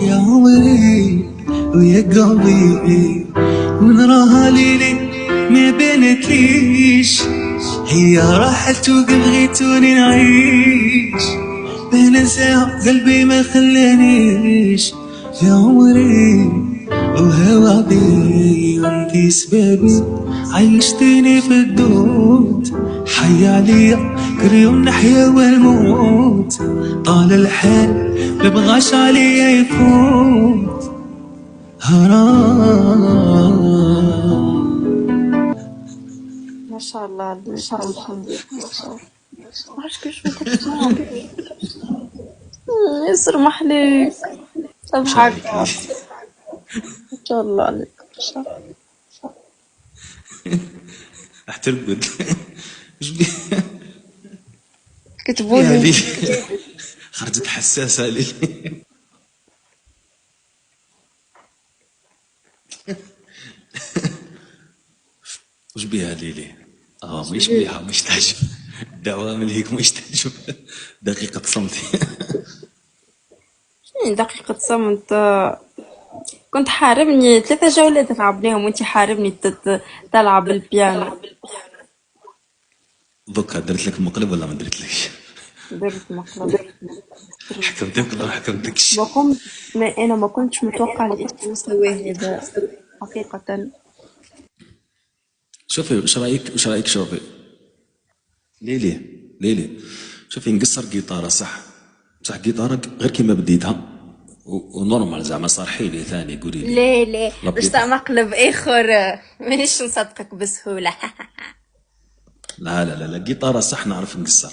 يا عمري ويا قلبي ونراها ليلي ما بانتليش، هي راحت وبغيتوني نعيش، بنساها قلبي ما خلانيش. يا عمري وهوا بي وانتي سبابي، عيشتيني في الدود، حي عليا كل يوم نحيا والموت، طال الحال مبغاش عليا يفوت، حرام. ما شاء الله عليك، ما شاء الله. ما عرفتش كيفاش ما كنتش معاهم. يسرمح ليك، شرعي أضحك. ما شاء الله عليك، ما شاء الله. احترقد. ايش بيها كتبولي لي خرجت حساسة لي. وش بيها ليلي؟ مش بيها، مش تعجب الدوام اللي هيك، مش تعجب. دقيقة صمتي. شنو دقيقة صمت؟ كنت حاربني 3 جولات تلعبناهم وانتي حاربني تلعب البيانو. دوكا درت لك مقلب ولا ما درتلكش؟ درت مقلب. حكمتك ولا ما حكمتكش؟ ما كنت ما انا ما كنتش متوقع المستوى هذا حقيقة. شوفي وش رايك شوفي ليلي، شوفي نقصر قيطارة صح قيطارة غير كيما بديتها ونورمال زعما صرحي لي ثاني قولي لي. لا لا، لا باش بيض. مقلب اخر مانيش نصدقك بسهولة. لا قيطارة صح نعرف نقصر.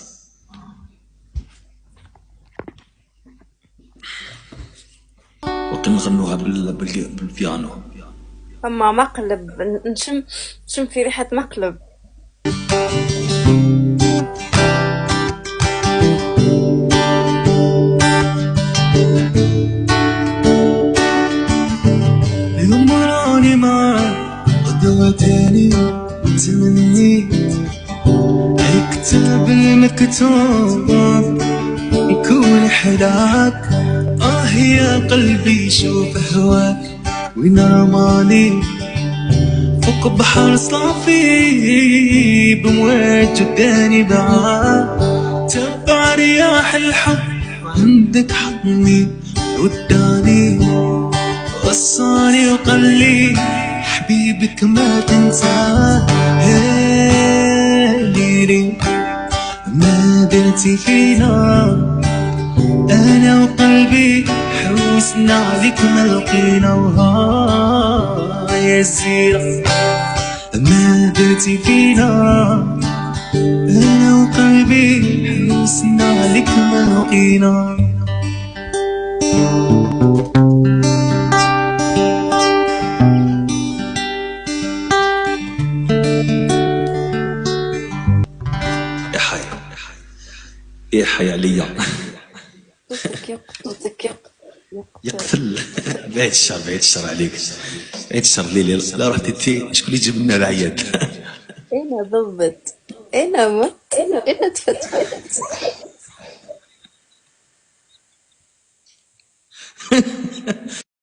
وقت نغنوها بالبيانو. اما مقلب نشم في ريحة مقلب. اليوم راني معاك غدوة تاني تمنيت الكتاب المكتوب يكون حداك. يا قلبي شوف هواك وين رماني، فوق بحر صافي بمواج وداني بعاد، تبع رياح الحب عندك حضني وداني، وصاني وقال لي حبيبك ما تنساه. ليلي ما درتي فينا انا وقلبي، حوسنا عليك ما لقينا، يا الزيرة ما درتي فينا انا وقلبي، حوسنا عليك ما لقينا. يا حي عليا. صوتك يقتل. بعيد الشر عليك، بعيد الشر ليلي. لا رحت انتي شكون اللي يجيب لنا العياد؟ انا ضبط، انا مت، انا تفتفت.